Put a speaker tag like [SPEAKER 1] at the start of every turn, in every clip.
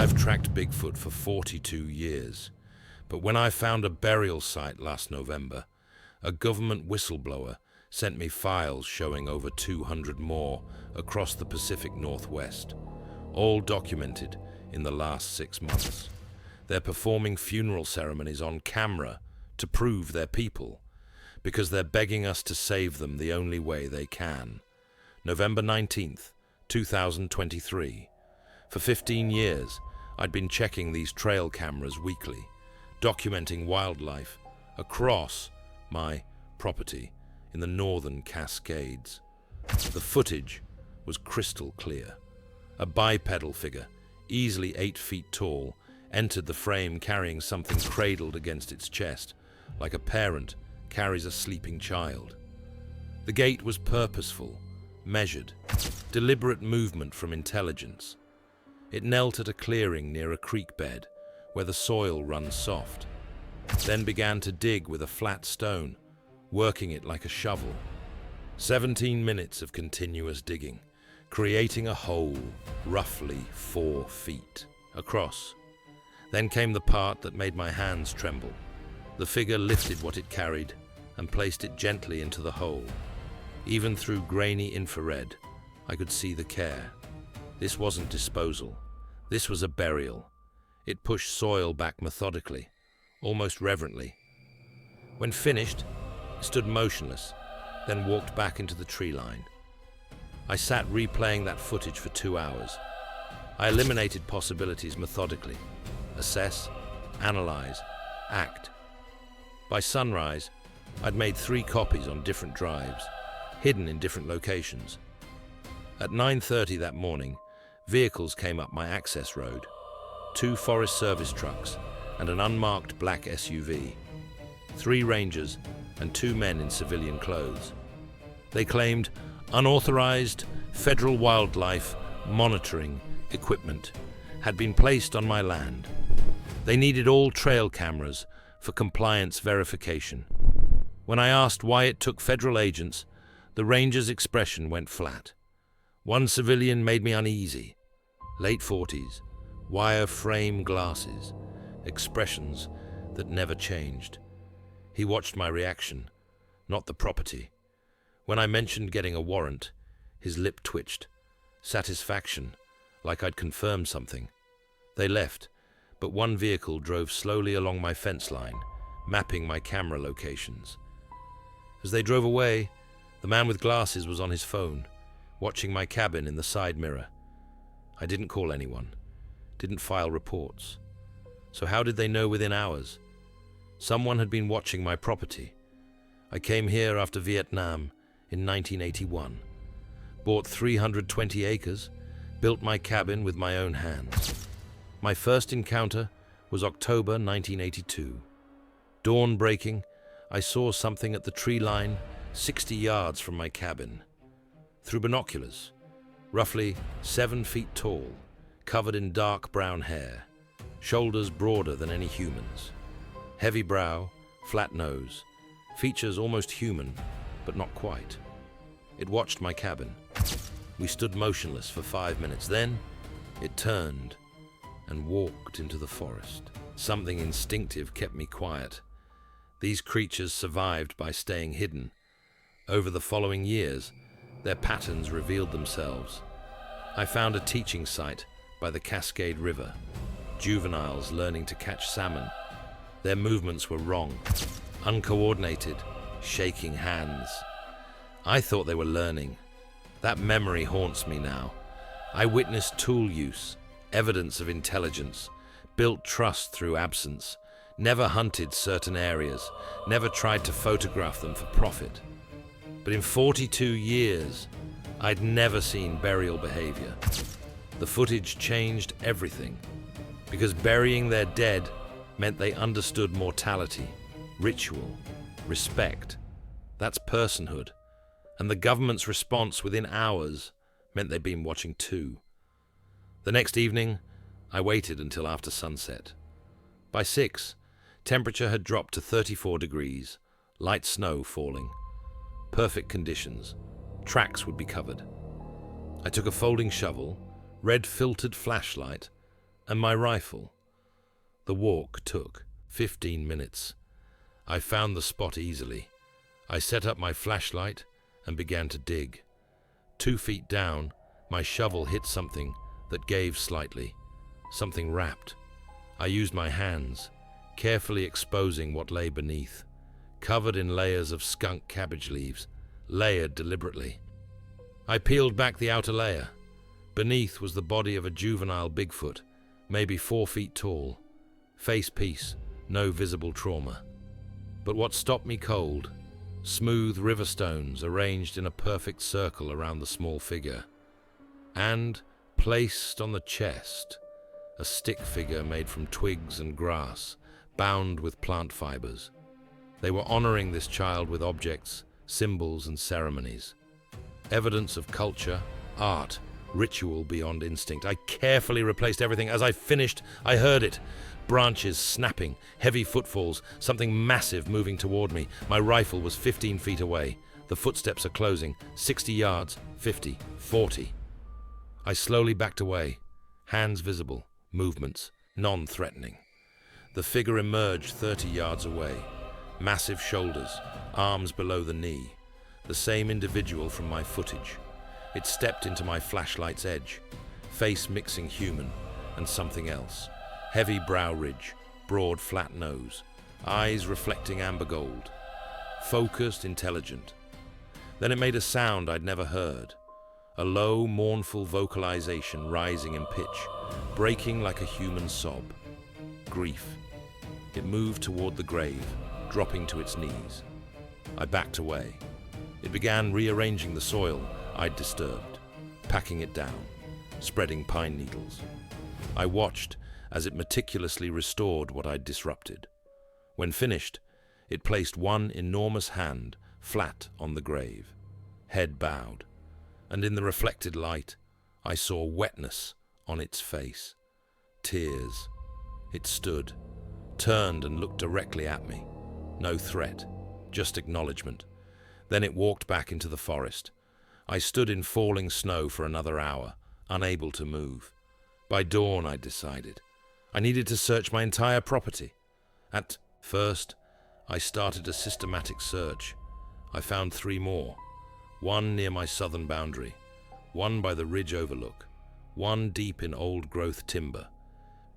[SPEAKER 1] I've tracked Bigfoot for 42 years, but when I found a burial site last November, a government whistleblower sent me files showing over 200 more across the Pacific Northwest, all documented in the last 6 months. They're performing funeral ceremonies on camera to prove they're people, because they're begging us to save them the only way they can. November 19th, 2023. For 15 years, I'd been checking these trail cameras weekly, documenting wildlife across my property in the northern Cascades. The footage was crystal clear. A bipedal figure, easily 8 feet tall, entered the frame carrying something cradled against its chest, like a parent carries a sleeping child. The gait was purposeful, measured, deliberate movement from intelligence. It knelt at a clearing near a creek bed where the soil runs soft, then began to dig with a flat stone, working it like a shovel. 17 minutes of continuous digging, creating a hole roughly 4 feet across. Then came the part that made my hands tremble. The figure lifted what it carried and placed it gently into the hole. Even through grainy infrared, I could see the care. This wasn't disposal. This was a burial. It pushed soil back methodically, almost reverently. When finished, it stood motionless, then walked back into the tree line. I sat replaying that footage for 2 hours. I eliminated possibilities methodically. Assess, analyze, act. By sunrise, I'd made 3 copies on different drives, hidden in different locations. At 9:30 that morning, vehicles came up my access road. 2 Forest Service trucks and an unmarked black SUV. 3 rangers and 2 men in civilian clothes. They claimed unauthorized federal wildlife monitoring equipment had been placed on my land. They needed all trail cameras for compliance verification. When I asked why it took federal agents, the ranger's expression went flat. One civilian made me uneasy. Late 40s, wire frame glasses, expressions that never changed. He watched my reaction, not the property. When I mentioned getting a warrant, his lip twitched. Satisfaction, like I'd confirmed something. They left, but one vehicle drove slowly along my fence line, mapping my camera locations. As they drove away, the man with glasses was on his phone, watching my cabin in the side mirror. I didn't call anyone, didn't file reports. So how did they know within hours? Someone had been watching my property. I came here after Vietnam in 1981, bought 320 acres, built my cabin with my own hands. My first encounter was October 1982. Dawn breaking, I saw something at the tree line 60 yards from my cabin. Through binoculars, roughly 7 feet tall, covered in dark brown hair, shoulders broader than any human's. Heavy brow, flat nose, features almost human, but not quite. It watched my cabin. We stood motionless for 5 minutes. Then it turned and walked into the forest. Something instinctive kept me quiet. These creatures survived by staying hidden. Over the following years, their patterns revealed themselves. I found a teaching site by the Cascade River. Juveniles learning to catch salmon. Their movements were wrong, uncoordinated, shaking hands. I thought they were learning. That memory haunts me now. I witnessed tool use, evidence of intelligence, built trust through absence, never hunted certain areas, never tried to photograph them for profit. But in 42 years, I'd never seen burial behavior. The footage changed everything, because burying their dead meant they understood mortality, ritual, respect. That's personhood. And the government's response within hours meant they'd been watching too. The next evening, I waited until after sunset. By 6, temperature had dropped to 34 degrees, light snow falling. Perfect conditions. Tracks would be covered. I took a folding shovel, red filtered flashlight, And my rifle? The walk took 15 minutes. I found the spot easily. I set up my flashlight and began to dig. 2 feet down, my shovel hit something that gave slightly, something wrapped. I used my hands, carefully exposing what lay beneath, covered in layers of skunk cabbage leaves, layered deliberately. I peeled back the outer layer. Beneath was the body of a juvenile Bigfoot, maybe 4 feet tall. Face piece, no visible trauma. But what stopped me cold? Smooth river stones arranged in a perfect circle around the small figure. And, placed on the chest, a stick figure made from twigs and grass, bound with plant fibers. They were honoring this child with objects, symbols and ceremonies. Evidence of culture, art, ritual beyond instinct. I carefully replaced everything. As I finished, I heard it. Branches snapping, heavy footfalls, something massive moving toward me. My rifle was 15 feet away. The footsteps are closing. 60 yards, 50, 40. I slowly backed away. Hands visible, movements non-threatening. The figure emerged 30 yards away. Massive shoulders, arms below the knee. The same individual from my footage. It stepped into my flashlight's edge, face mixing human and something else. Heavy brow ridge, broad flat nose, eyes reflecting amber gold. Focused, intelligent. Then it made a sound I'd never heard. A low, mournful vocalization rising in pitch, breaking like a human sob. Grief. It moved toward the grave, dropping to its knees. I backed away. It began rearranging the soil I'd disturbed, packing it down, spreading pine needles. I watched as it meticulously restored what I'd disrupted. When finished, it placed one enormous hand flat on the grave, head bowed, and in the reflected light, I saw wetness on its face. Tears. It stood, turned and looked directly at me. No threat, just acknowledgement. Then it walked back into the forest. I stood in falling snow for another hour, unable to move. By dawn, I decided. I needed to search my entire property. At first, I started a systematic search. I found 3 more. 1 near my southern boundary, 1 by the ridge overlook, 1 deep in old-growth timber.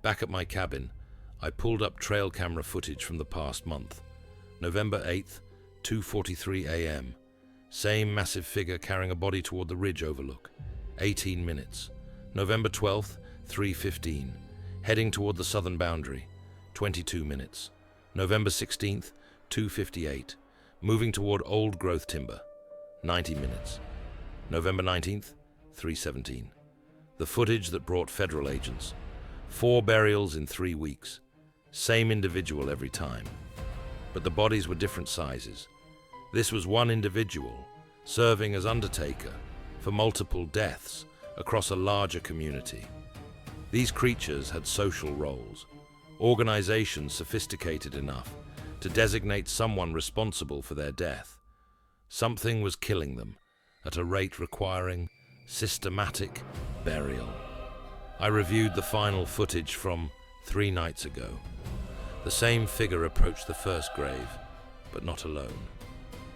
[SPEAKER 1] Back at my cabin, I pulled up trail camera footage from the past month. November 8th, 2:43 a.m. Same massive figure carrying a body toward the ridge overlook. 18 minutes. November 12th, 3:15. Heading toward the southern boundary. 22 minutes. November 16th, 2:58. Moving toward old-growth timber. 90 minutes. November 19th, 3:17. The footage that brought federal agents. 4 burials in 3 weeks. Same individual every time. But the bodies were different sizes. This was one individual, serving as undertaker for multiple deaths across a larger community. These creatures had social roles, organizations sophisticated enough to designate someone responsible for their death. Something was killing them at a rate requiring systematic burial. I reviewed the final footage from 3 nights ago. The same figure approached the first grave, but not alone.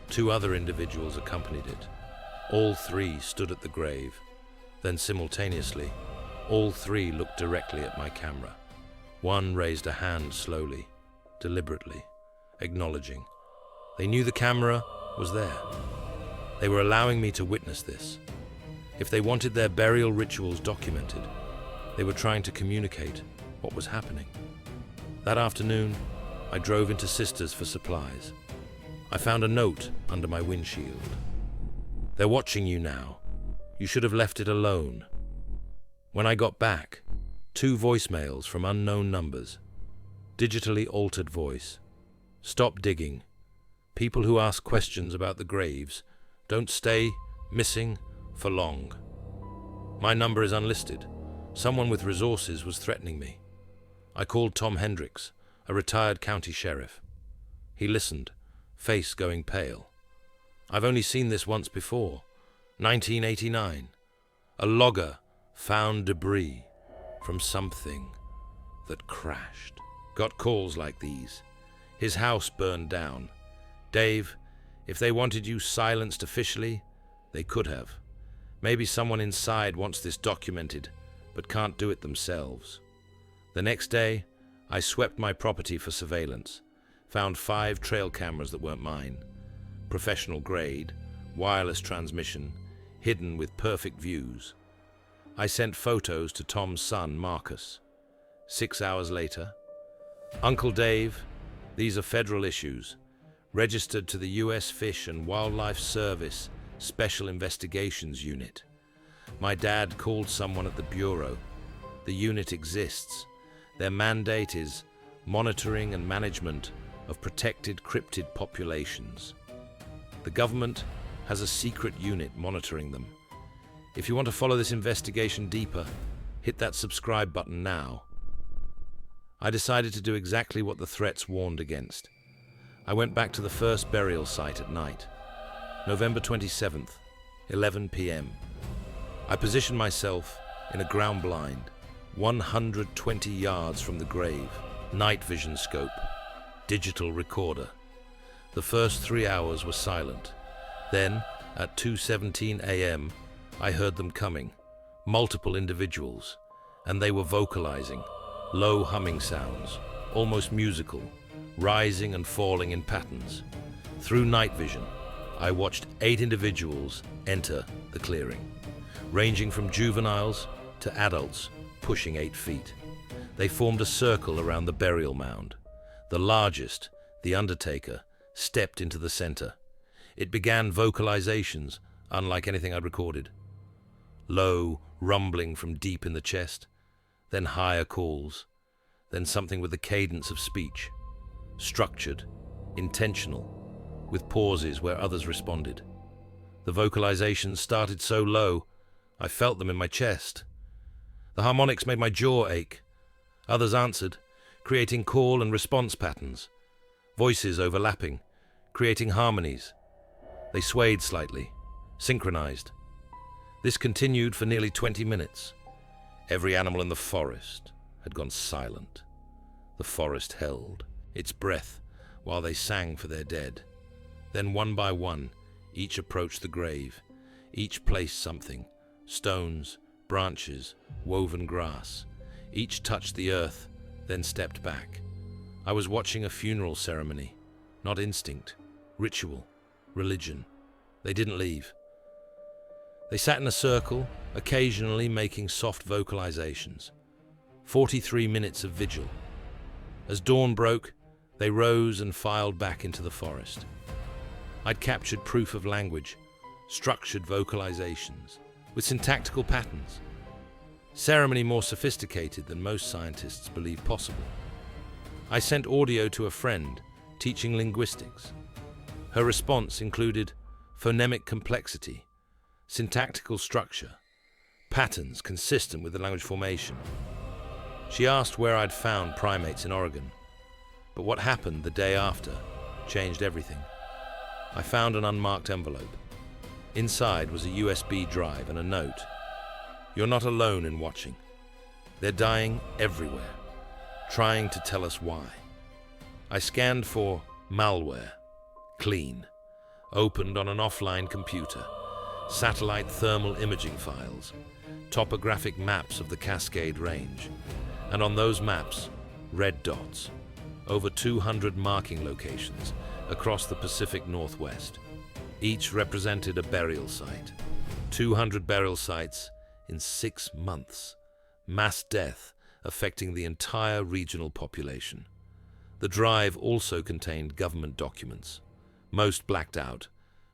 [SPEAKER 1] 2 other individuals accompanied it. All 3 stood at the grave. Then simultaneously, all 3 looked directly at my camera. One raised a hand slowly, deliberately, acknowledging. They knew the camera was there. They were allowing me to witness this. If they wanted their burial rituals documented, they were trying to communicate what was happening. That afternoon, I drove into Sisters for supplies. I found a note under my windshield. "They're watching you now. You should have left it alone." When I got back, 2 voicemails from unknown numbers. Digitally altered voice. "Stop digging. People who ask questions about the graves don't stay missing for long. My number is unlisted. Someone with resources was threatening me." I called Tom Hendricks, a retired county sheriff. He listened, face going pale. "I've only seen this once before. 1989. A logger found debris from something that crashed. Got calls like these. His house burned down. Dave, if they wanted you silenced officially, they could have. Maybe someone inside wants this documented, but can't do it themselves. The next day, I swept my property for surveillance, found 5 trail cameras that weren't mine, professional grade, wireless transmission, hidden with perfect views. I sent photos to Tom's son, Marcus. 6 hours later, Uncle Dave, these are federal issues, registered to the U.S. Fish and Wildlife Service Special Investigations Unit. My dad called someone at the Bureau. The unit exists. Their mandate is monitoring and management of protected cryptid populations. The government has a secret unit monitoring them. If you want to follow this investigation deeper, hit that subscribe button now. I decided to do exactly what the threats warned against. I went back to the first burial site at night, November 27th, 11 p.m. I positioned myself in a ground blind, 120 yards from the grave, night vision scope, digital recorder. The first 3 hours were silent. Then, at 2:17 a.m., I heard them coming, multiple individuals, and they were vocalizing, low humming sounds, almost musical, rising and falling in patterns. Through night vision, I watched 8 individuals enter the clearing, ranging from juveniles to adults pushing 8 feet. They formed a circle around the burial mound. The largest, the undertaker, stepped into the center. It began vocalizations unlike anything I'd recorded. Low, rumbling from deep in the chest, then higher calls, then something with the cadence of speech. Structured, intentional, with pauses where others responded. The vocalizations started so low, I felt them in my chest. The harmonics made my jaw ache. Others answered, creating call and response patterns. Voices overlapping, creating harmonies. They swayed slightly, synchronized. This continued for nearly 20 minutes. Every animal in the forest had gone silent. The forest held its breath while they sang for their dead. Then one by one, each approached the grave. Each placed something, stones, branches, woven grass. Each touched the earth, then stepped back. I was watching a funeral ceremony, not instinct, ritual, religion. They didn't leave. They sat in a circle, occasionally making soft vocalizations. 43 minutes of vigil. As dawn broke, they rose and filed back into the forest. I'd captured proof of language, structured vocalizations, with syntactical patterns. Ceremony more sophisticated than most scientists believe possible. I sent audio to a friend, teaching linguistics. Her response included phonemic complexity, syntactical structure, patterns consistent with the language formation. She asked where I'd found primates in Oregon, but what happened the day after changed everything. I found an unmarked envelope. Inside was a USB drive and a note. You're not alone in watching. They're dying everywhere, trying to tell us why. I scanned for malware, clean, opened on an offline computer, satellite thermal imaging files, topographic maps of the Cascade Range, and on those maps, red dots, over 200 marking locations across the Pacific Northwest. Each represented a burial site. 200 burial sites in 6 months. Mass death affecting the entire regional population. The drive also contained government documents, most blacked out,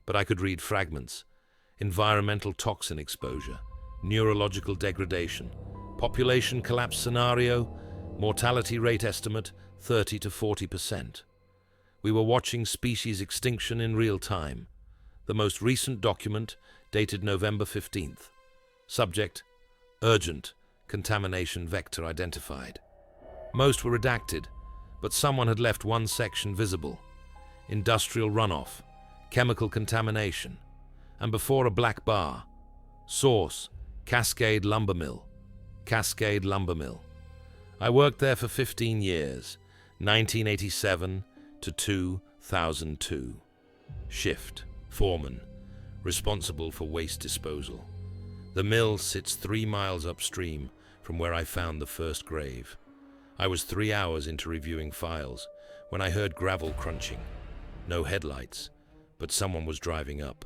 [SPEAKER 1] but I could read fragments. Environmental toxin exposure, neurological degradation, population collapse scenario, mortality rate estimate 30 to 40%. We were watching species extinction in real time. The most recent document dated November 15th. Subject, urgent, contamination vector identified. Most were redacted, but someone had left one section visible. Industrial runoff, chemical contamination, and before a black bar, source, Cascade Lumber Mill. Cascade Lumber Mill. I worked there for 15 years, 1987 to 2002. Shift, foreman, responsible for waste disposal. The mill sits 3 miles upstream from where I found the first grave. I was 3 hours into reviewing files when I heard gravel crunching. No headlights, but someone was driving up.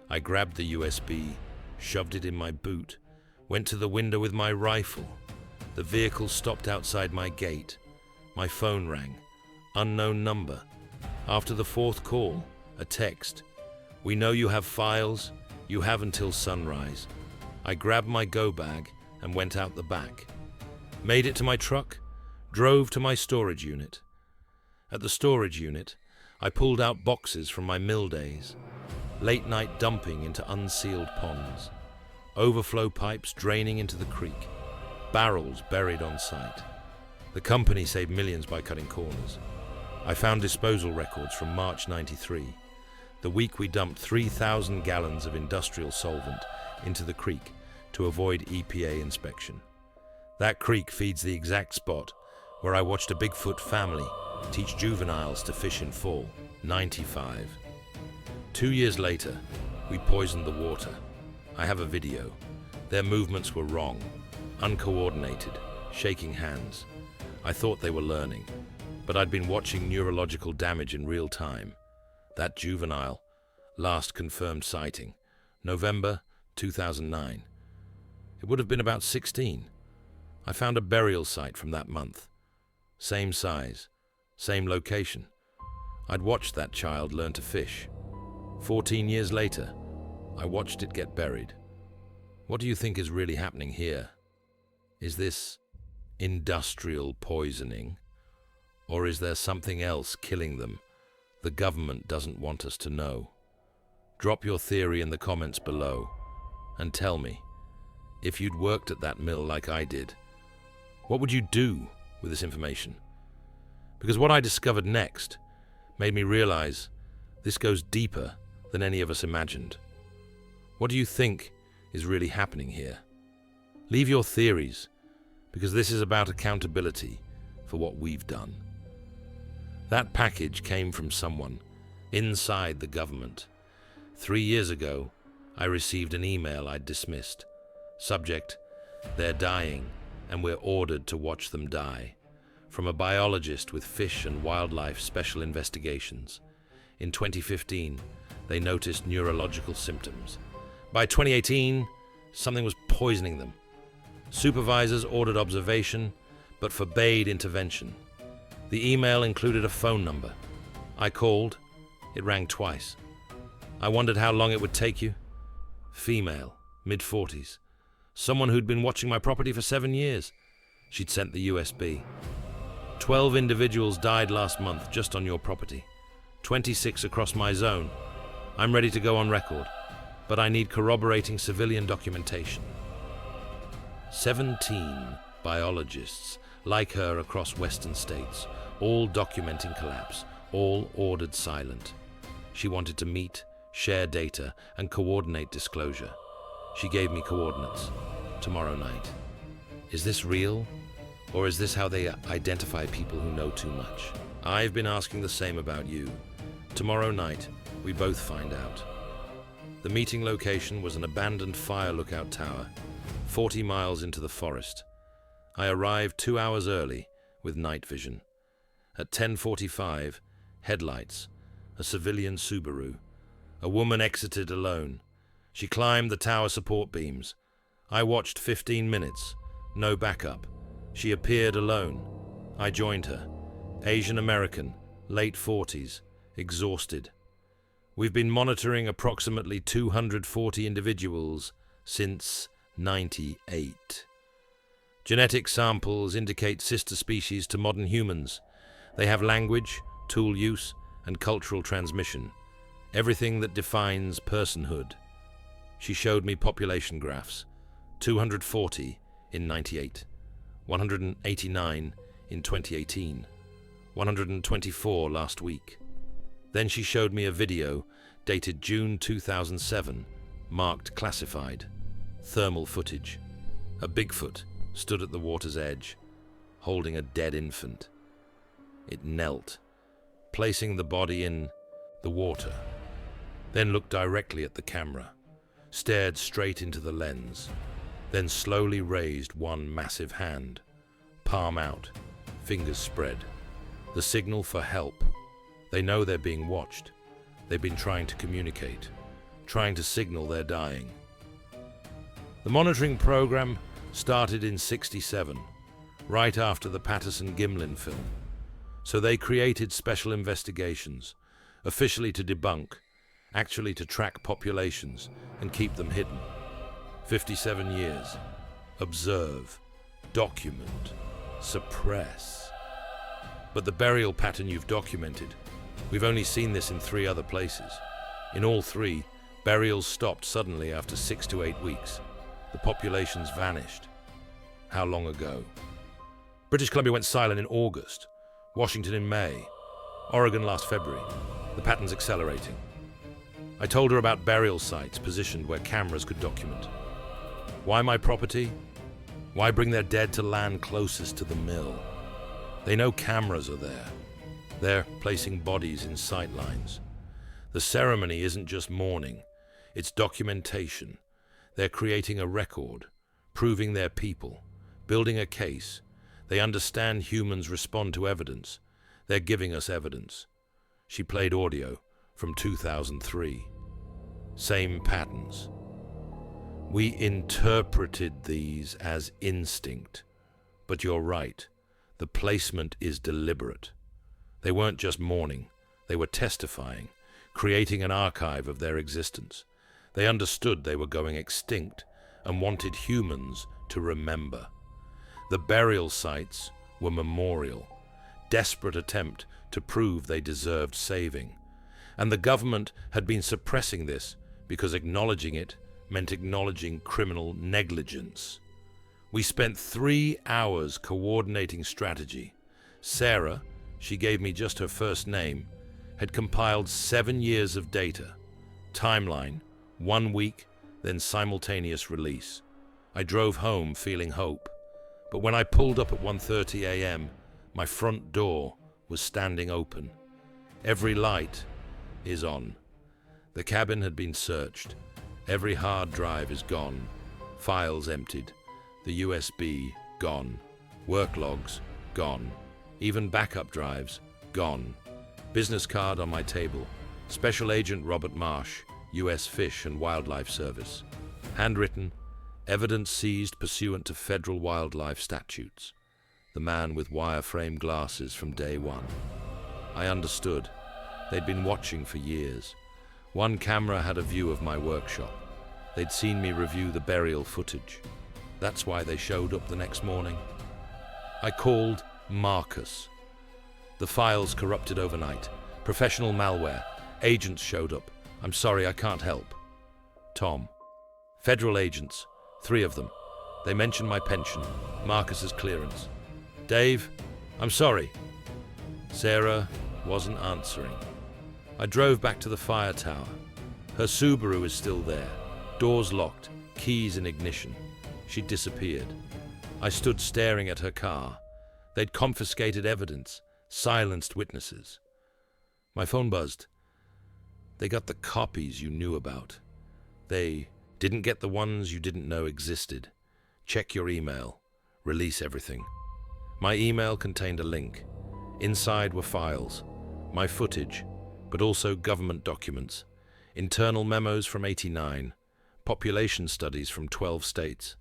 [SPEAKER 1] I grabbed the USB, shoved it in my boot, went to the window with my rifle. The vehicle stopped outside my gate. My phone rang. Unknown number. After the 4th call, a text. "We know you have files. You have until sunrise." I grabbed my go bag and went out the back. Made it to my truck, drove to my storage unit. At the storage unit, I pulled out boxes from my mill days. Late night dumping into unsealed ponds. Overflow pipes draining into the creek. Barrels buried on site. The company saved millions by cutting corners. I found disposal records from March '93, the week we dumped 3,000 gallons of industrial solvent into the creek to avoid EPA inspection. That creek feeds the exact spot where I watched a Bigfoot family teach juveniles to fish in fall, '95. 2 years later, we poisoned the water. I have a video. Their movements were wrong, uncoordinated, shaking hands. I thought they were learning, but I'd been watching neurological damage in real time. That juvenile, last confirmed sighting, November 2009. It would have been about 16. I found a burial site from that month. Same size, same location. I'd watched that child learn to fish. 14 years later, I watched it get buried. What do you think is really happening here? Is this industrial poisoning? Or is there something else killing them the government doesn't want us to know? Drop your theory in the comments below and tell me, if you'd worked at that mill like I did, what would you do with this information? Because what I discovered next made me realize this goes deeper than any of us imagined. What do you think is really happening here? Leave your theories, because this is about accountability for what we've done. That package came from someone inside the government. 3 years ago, I received an email I'd dismissed. Subject, "They're dying, and we're ordered to watch them die." From a biologist with fish and wildlife special investigations. In 2015, they noticed neurological symptoms. By 2018, something was poisoning them. Supervisors ordered observation, but forbade intervention. The email included a phone number. I called. It rang twice. I wondered how long it would take you. Female, mid-40s. Someone who'd been watching my property for 7 years. She'd sent the USB. 12 individuals died last month just on your property. 26 across my zone. I'm ready to go on record, but I need corroborating civilian documentation. 17 biologists like her across western states, all documenting collapse, all ordered silent. She wanted to meet, share data, and coordinate disclosure. She gave me coordinates. Tomorrow night. Is this real? Or is this how they identify people who know too much? I've been asking the same about you. Tomorrow night, we both find out. The meeting location was an abandoned fire lookout tower, 40 miles into the forest. I arrived 2 hours early with night vision. At 10:45, headlights, a civilian Subaru. A woman exited alone. She climbed the tower support beams. I watched 15 minutes, no backup. She appeared alone. I joined her. Asian American, late 40s, exhausted. We've been monitoring approximately 240 individuals since '98. Genetic samples indicate sister species to modern humans. They have language, tool use, and cultural transmission. Everything that defines personhood. She showed me population graphs. 240 in '98. 189 in 2018, 124 last week. Then she showed me a video dated June 2007, marked classified. Thermal footage. A Bigfoot stood at the water's edge, holding a dead infant. It knelt, placing the body in the water, then looked directly at the camera, stared straight into the lens, then slowly raised one massive hand, palm out, fingers spread. The signal for help. They know they're being watched. They've been trying to communicate, trying to signal they're dying. The monitoring program started in '67, right after the Patterson-Gimlin film. So they created special investigations, officially to debunk, actually to track populations and keep them hidden. 57 years. Observe, document, suppress. But the burial pattern you've documented, we've only seen this in 3 other places. In all 3, burials stopped suddenly after 6 to 8 weeks. The populations vanished. How long ago? British Columbia went silent in August, Washington in May, Oregon last February. The pattern's accelerating. I told her about burial sites positioned where cameras could document. Why my property? Why bring their dead to land closest to the mill? They know cameras are there. They're placing bodies in sight lines. The ceremony isn't just mourning, it's documentation. They're creating a record, proving they're people, building a case. They understand humans respond to evidence. They're giving us evidence. She played audio from 2003. Same patterns. We interpreted these as instinct. But you're right, the placement is deliberate. They weren't just mourning, they were testifying, creating an archive of their existence. They understood they were going extinct and wanted humans to remember. The burial sites were memorial, desperate attempt to prove they deserved saving. And the government had been suppressing this because acknowledging it meant acknowledging criminal negligence. We spent 3 hours coordinating strategy. Sarah, she gave me just her first name, had compiled 7 years of data. Timeline, 1 week, then simultaneous release. I drove home feeling hope. But when I pulled up at 1:30 a.m., my front door was standing open. Every light is on. The cabin had been searched. Every hard drive is gone. Files emptied. The USB gone. Work logs gone. Even backup drives gone. Business card on my table. Special Agent Robert Marsh, U.S. Fish and Wildlife Service. Handwritten, evidence seized pursuant to federal wildlife statutes. The man with wireframe glasses from day one. I understood. They'd been watching for years. One camera had a view of my workshop. They'd seen me review the burial footage. That's why they showed up the next morning. I called Marcus. The files corrupted overnight. Professional malware. Agents showed up. I'm sorry, I can't help. Tom. Federal agents. 3 of them. They mentioned my pension, Marcus's clearance. Dave, I'm sorry. Sarah wasn't answering. I drove back to the fire tower. Her Subaru is still there. Doors locked, keys in ignition. She'd disappeared. I stood staring at her car. They'd confiscated evidence, silenced witnesses. My phone buzzed. They got the copies you knew about. They didn't get the ones you didn't know existed. Check your email. Release everything. My email contained a link. Inside were files, my footage, but also government documents, internal memos from '89, population studies from 12 states,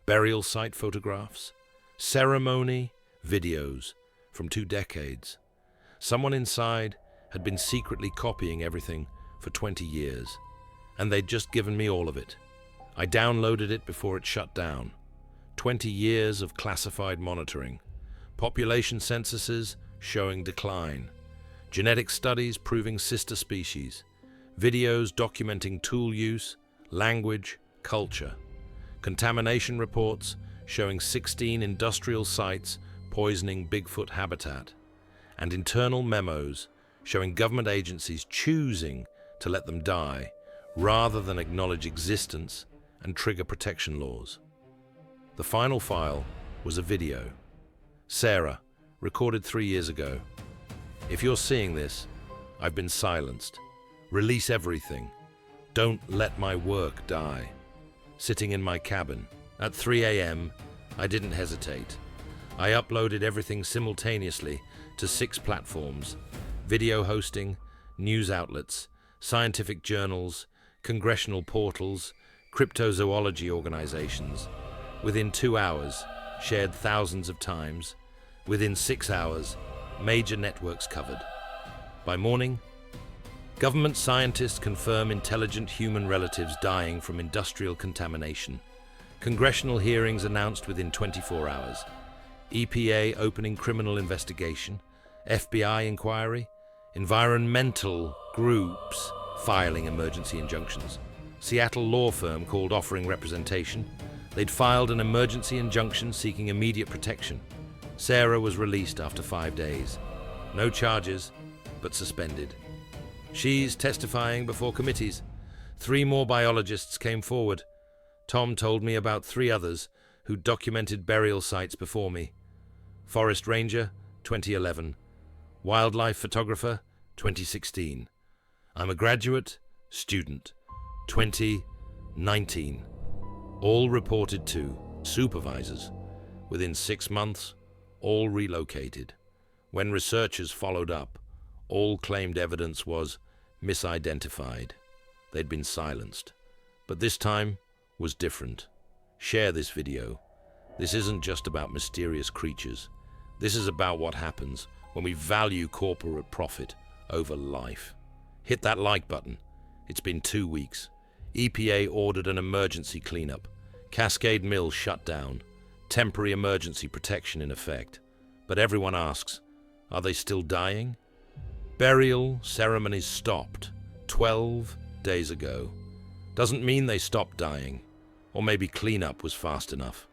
[SPEAKER 1] burial site photographs, ceremony videos from 2 decades. Someone inside had been secretly copying everything for 20 years, and they'd just given me all of it. I downloaded it before it shut down. 20 years of classified monitoring. Population censuses showing decline. Genetic studies proving sister species. Videos documenting tool use, language, culture. Contamination reports showing 16 industrial sites poisoning Bigfoot habitat. And internal memos showing government agencies choosing to let them die rather than acknowledge existence and trigger protection laws. The final file was a video. Sarah, recorded 3 years ago. If you're seeing this, I've been silenced. Release everything. Don't let my work die. Sitting in my cabin. At 3 a.m., I didn't hesitate. I uploaded everything simultaneously to 6 platforms: video hosting, news outlets, scientific journals, congressional portals, cryptozoology organizations. Within 2 hours, shared thousands of times. Within 6 hours, major networks covered. By morning, government scientists confirm intelligent human relatives dying from industrial contamination. Congressional hearings announced within 24 hours. EPA opening criminal investigation. FBI inquiry. Environmental groups filing emergency injunctions. Seattle law firm called offering representation. They'd filed an emergency injunction seeking immediate protection. Sarah was released after 5 days. No charges, but suspended. She's testifying before committees. 3 more biologists came forward. Tom told me about 3 others who documented burial sites before me. Forest ranger, 2011. Wildlife photographer, 2016. I'm a graduate student, 2019. All reported to supervisors. Within 6 months, all relocated. When researchers followed up, all claimed evidence was misidentified. They'd been silenced. But this time was different. Share this video. This isn't just about mysterious creatures. This is about what happens when we value corporate profit over life. Hit that like button. It's been 2 weeks. EPA ordered an emergency cleanup. Cascade Mill shut down. Temporary emergency protection in effect. But everyone asks, are they still dying? Burial ceremonies stopped 12 days ago. Doesn't mean they stopped dying. Or maybe cleanup was fast enough.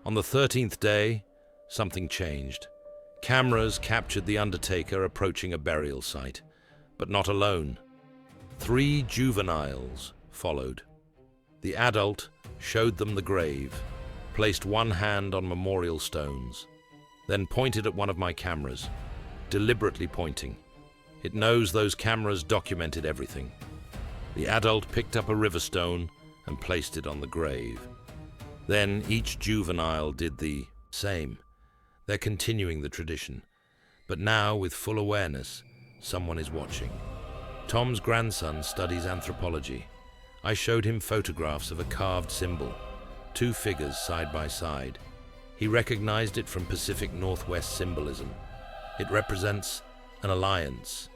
[SPEAKER 1] On the 13th day, something changed. Cameras captured the undertaker approaching a burial site, but not alone. 3 juveniles followed. The adult showed them the grave, placed one hand on memorial stones, then pointed at one of my cameras, deliberately pointing. It knows those cameras documented everything. The adult picked up a river stone and placed it on the grave. Then each juvenile did the same. They're continuing the tradition, but now with full awareness, someone is watching. Tom's grandson studies anthropology. I showed him photographs of a carved symbol, 2 figures side by side. He recognized it from Pacific Northwest symbolism. It represents an alliance,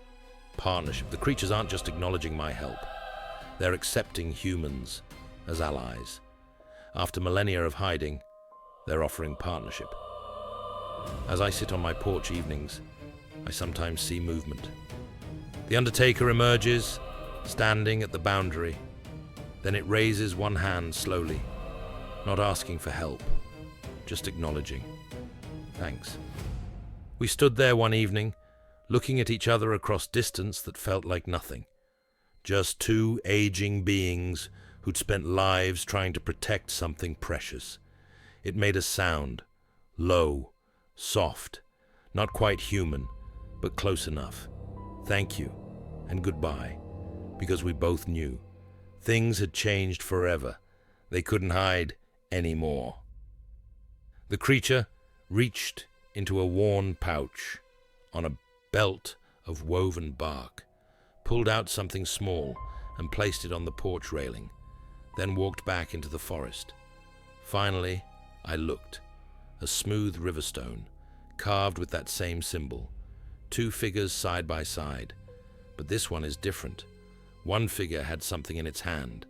[SPEAKER 1] partnership. The creatures aren't just acknowledging my help. They're accepting humans as allies. After millennia of hiding, they're offering partnership. As I sit on my porch evenings, I sometimes see movement. The undertaker emerges, standing at the boundary. Then it raises one hand slowly, not asking for help, just acknowledging. Thanks. We stood there one evening, looking at each other across distance that felt like nothing. Just 2 aging beings who'd spent lives trying to protect something precious. It made a sound, low, soft, not quite human, but close enough. Thank you and goodbye, because we both knew. Things had changed forever. They couldn't hide anymore. The creature reached into a worn pouch on a belt of woven bark, pulled out something small and placed it on the porch railing, then walked back into the forest. Finally, I looked. A smooth riverstone, carved with that same symbol. 2 figures side by side. But this one is different. One figure had something in its hand.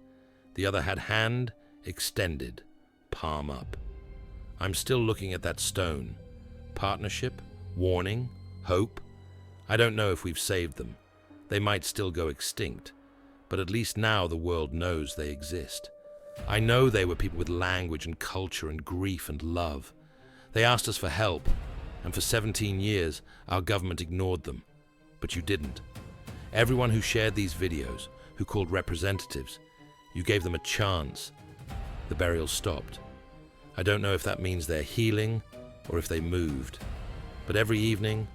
[SPEAKER 1] The other had hand extended, palm up. I'm still looking at that stone. Partnership, warning, hope. I don't know if we've saved them. They might still go extinct, but at least now the world knows they exist. I know they were people with language and culture and grief and love. They asked us for help, and for 17 years our government ignored them. But you didn't. Everyone who shared these videos, who called representatives, you gave them a chance. The burial stopped. I don't know if that means they're healing or if they moved. But every evening,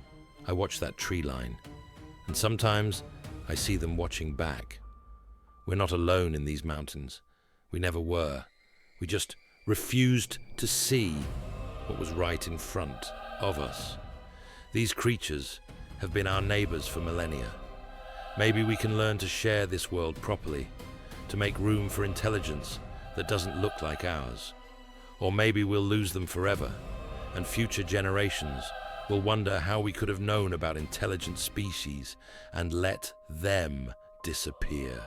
[SPEAKER 1] I watch that tree line, and sometimes I see them watching back. We're not alone in these mountains. We never were. We just refused to see what was right in front of us. These creatures have been our neighbors for millennia. Maybe we can learn to share this world properly, to make room for intelligence that doesn't look like ours. Or maybe we'll lose them forever, and future generations will wonder how we could have known about intelligent species and let them disappear.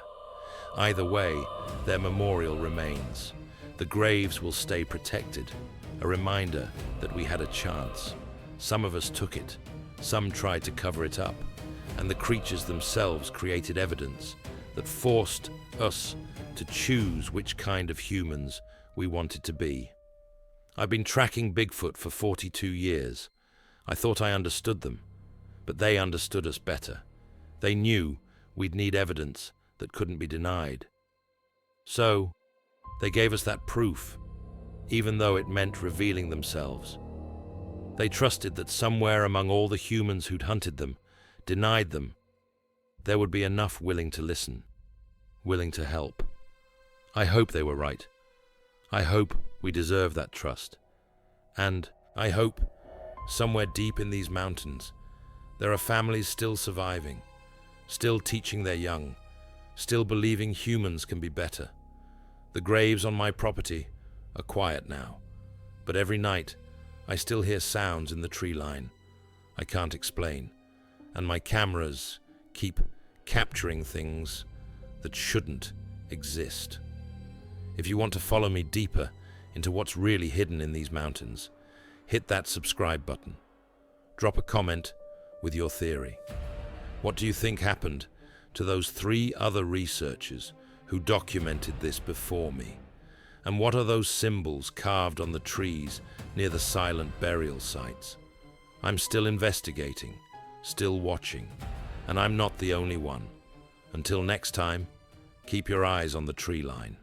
[SPEAKER 1] Either way, their memorial remains. The graves will stay protected, a reminder that we had a chance. Some of us took it, some tried to cover it up, and the creatures themselves created evidence that forced us to choose which kind of humans we wanted to be. I've been tracking Bigfoot for 42 years. I thought I understood them, but they understood us better. They knew we'd need evidence that couldn't be denied. So, they gave us that proof, even though it meant revealing themselves. They trusted that somewhere among all the humans who'd hunted them, denied them, there would be enough willing to listen, willing to help. I hope they were right. I hope we deserve that trust. And I hope, somewhere deep in these mountains, there are families still surviving, still teaching their young, still believing humans can be better. The graves on my property are quiet now, but every night I still hear sounds in the tree line I can't explain, and my cameras keep capturing things that shouldn't exist. If you want to follow me deeper into what's really hidden in these mountains, hit that subscribe button. Drop a comment with your theory. What do you think happened to those 3 other researchers who documented this before me? And what are those symbols carved on the trees near the silent burial sites? I'm still investigating, still watching, and I'm not the only one. Until next time, keep your eyes on the tree line.